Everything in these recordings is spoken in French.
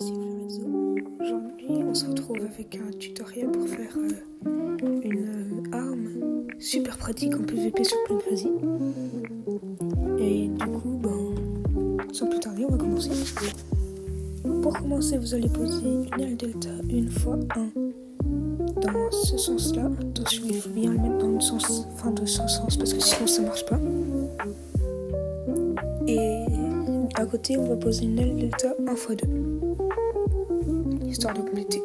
ici Lorenzo. Aujourd'hui, on se retrouve avec un tutoriel pour faire une arme super pratique en PVP sur Clan Crazy. Et du coup, sans plus tarder, on va commencer. Pour commencer, vous allez poser une aile delta une fois 1 dans ce sens-là. Attention, il faut bien le mettre dans le sens, de ce sens parce que sinon ça marche pas. Et à côté, on va poser une aile delta 1 x 2, histoire de compléter.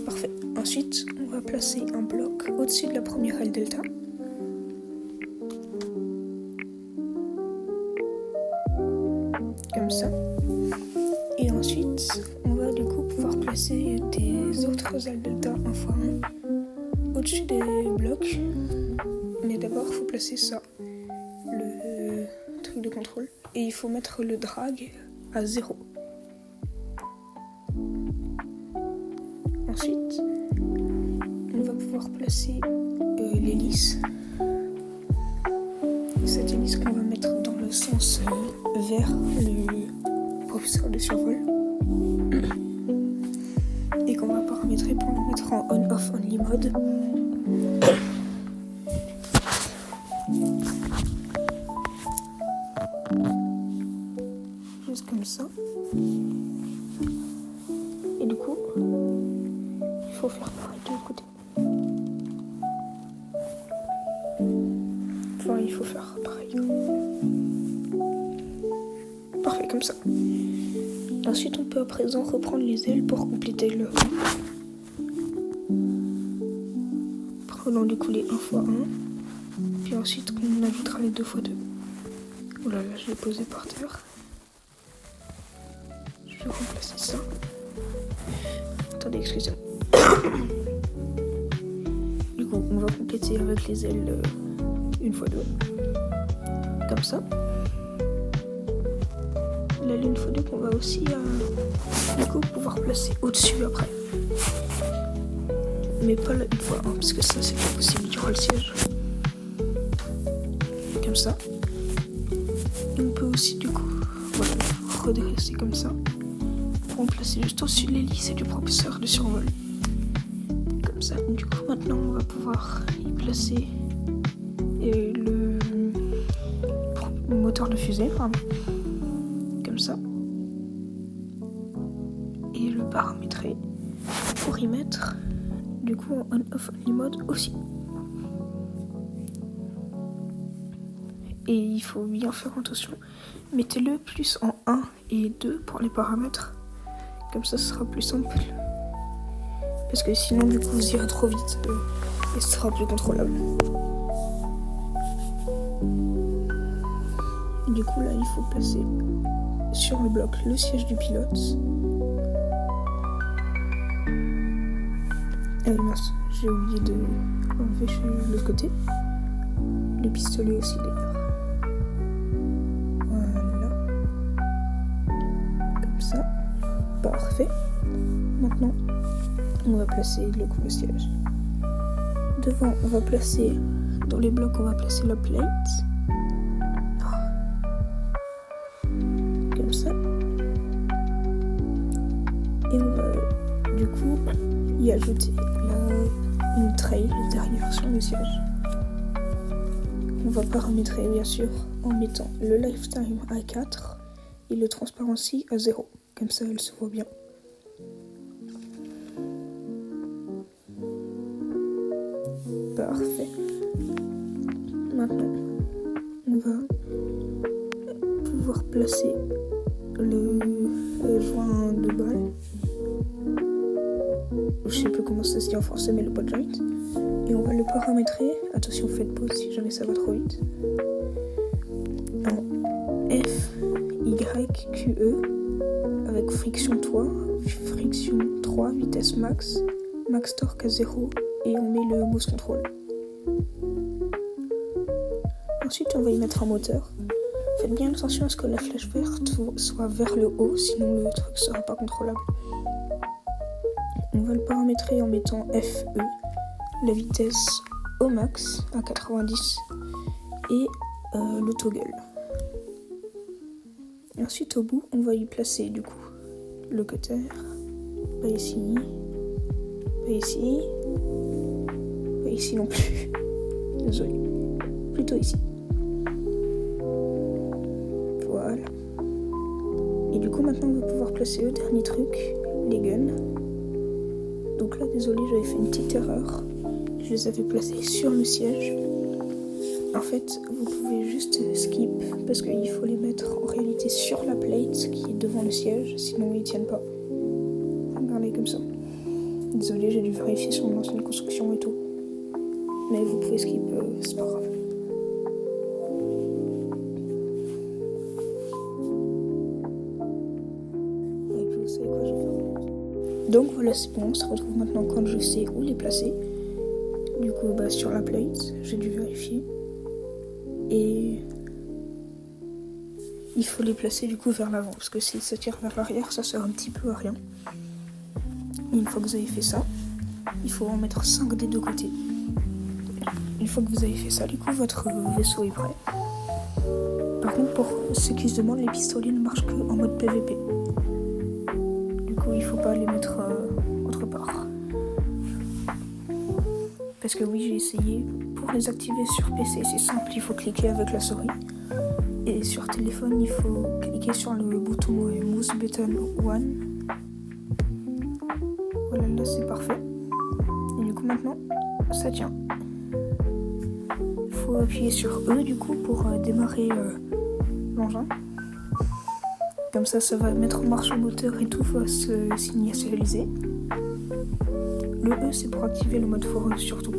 Parfait. Ensuite, on va placer un bloc au-dessus de la première aile delta. Comme ça. Et ensuite, on va du coup pouvoir placer des autres ailes delta 1 x 1 au-dessus des blocs. Mais d'abord, il faut placer ça, le truc de contrôle. Et il faut mettre le drag à 0. Ensuite, on va pouvoir placer l'hélice. Cette hélice qu'on va mettre dans le sens vers le professeur de survol. Et qu'on va paramétrer pour le mettre en on-off only mode. Juste comme ça. Et du coup, il faut faire pareil de l'autre côté. Enfin, il faut faire pareil. Parfait, comme ça. Ensuite, on peut à présent reprendre les ailes pour compléter le... Prenons du coup les 1 x 1. Puis ensuite, on ajoutera les 2 x 2. Oh là là, je l'ai posé par terre. Je vais remplacer ça. Attendez, excusez-moi. Du coup, on va compléter avec les ailes 1 x 2. Comme ça. La ligne x 2 qu'on va aussi du coup pouvoir placer au-dessus après. Mais pas la 1 x 1 parce que ça c'est pas possible durant le siège. Comme ça. Et on peut aussi du coup redresser comme ça. Pour en placer juste au-dessus de l'hélice et du professeur de survol. Comme ça. Du coup maintenant on va pouvoir y placer le moteur de fusée. Comme ça. Et le paramétrer pour y mettre du coup en on-off only mode aussi. Et il faut bien faire attention. Mettez-le plus en 1 et 2 pour les paramètres. Comme ça, ce sera plus simple. Parce que sinon, du coup, vous irez trop vite et ce sera plus contrôlable. Et du coup, là, il faut placer sur le bloc le siège du pilote. Ah oui, mince, j'ai oublié de enlever de l'autre côté. Le pistolet aussi d'ailleurs. Voilà. Comme ça. Parfait. Maintenant, on va placer le siège. Devant, on va placer, dans les blocs, on va placer la plate. Comme ça. Et on va, du coup, y ajouter une trail derrière sur le siège. On va paramétrer bien sûr en mettant le lifetime à 4 et le transparency à 0. Comme ça, elle se voit bien. Parfait. Maintenant, on va pouvoir placer le joint de balle. Je sais plus comment ça se dit en français, mais le ball joint. Et on va le paramétrer. Attention, faites pause si jamais ça va trop vite. En F, Y, Q, E. Avec friction 3, vitesse max, max torque à 0. Et on met le mouse control. Ensuite, on va y mettre un moteur. Faites bien attention à ce que la flèche verte soit vers le haut, sinon le truc ne sera pas contrôlable. On va le paramétrer en mettant FE, la vitesse au max à 90 et le toggle. Et ensuite au bout, on va y placer du coup le cutter. Pas ici. Pas ici. Pas ici non plus. Désolé. Plutôt ici. Voilà. Et du coup maintenant on va pouvoir placer le dernier truc, les guns. Donc là désolé, j'avais fait une petite erreur. Je les avais placés sur le siège. En fait, vous pouvez juste skip parce qu'il faut les mettre en réalité sur la plate qui est devant le siège, sinon ils tiennent pas. Regardez comme ça. Désolé, j'ai dû vérifier sur mon ancienne construction et tout. Mais vous pouvez skip, c'est pas grave. Et puis vous savez quoi, je vais faire. Donc voilà, c'est bon, on se retrouve maintenant quand je sais où les placer. Du coup, sur la plate, j'ai dû vérifier. Et il faut les placer du coup vers l'avant, parce que si ça tire vers l'arrière, ça sert un petit peu à rien. Et une fois que vous avez fait ça, il faut en mettre 5 des deux côtés. Une fois que vous avez fait ça, du coup, votre vaisseau est prêt. Par contre, pour ceux qui se demandent, les pistolets ne marchent que en mode PVP. Du coup, il faut pas les mettre autre part. Parce que oui, j'ai essayé. Pour les activer sur PC, c'est simple, il faut cliquer avec la souris. Et sur téléphone, il faut cliquer sur le bouton Mouse Button 1. Voilà, là c'est parfait. Et du coup maintenant, ça tient. Il faut appuyer sur E du coup pour démarrer l'engin. Comme ça va mettre en marche le moteur et tout va se s'initialiser. Le E c'est pour activer le mode foreuse surtout.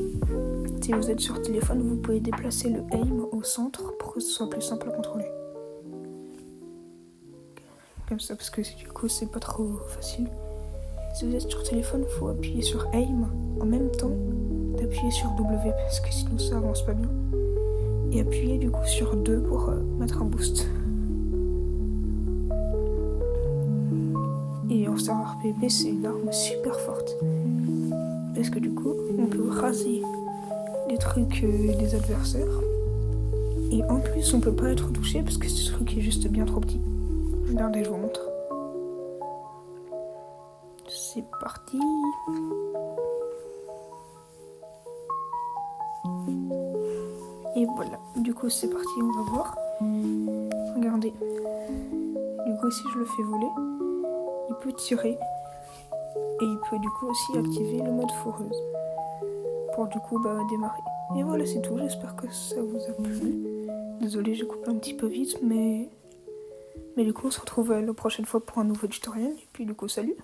Si vous êtes sur téléphone, vous pouvez déplacer le aim au centre pour que ce soit plus simple à contrôler. Comme ça, parce que du coup, c'est pas trop facile. Si vous êtes sur téléphone, il faut appuyer sur aim en même temps d'appuyer sur W parce que sinon ça avance pas bien. Et appuyer du coup sur 2 pour mettre un boost. Et en serveur PvP, c'est une arme super forte. Parce que du coup, on peut raser les trucs des adversaires. Et en plus, on peut pas être touché parce que ce truc est juste bien trop petit. Regardez, je vous montre. C'est parti. Et voilà, du coup c'est parti, on va voir. Regardez. Du coup si je le fais voler, il peut tirer. Et il peut du coup aussi activer le mode foreuse. Pour du coup démarrer. Et voilà, c'est tout, j'espère que ça vous a plu. Désolé, j'ai coupé un petit peu vite, mais du coup on se retrouve la prochaine fois pour un nouveau tutoriel. Et puis du coup salut.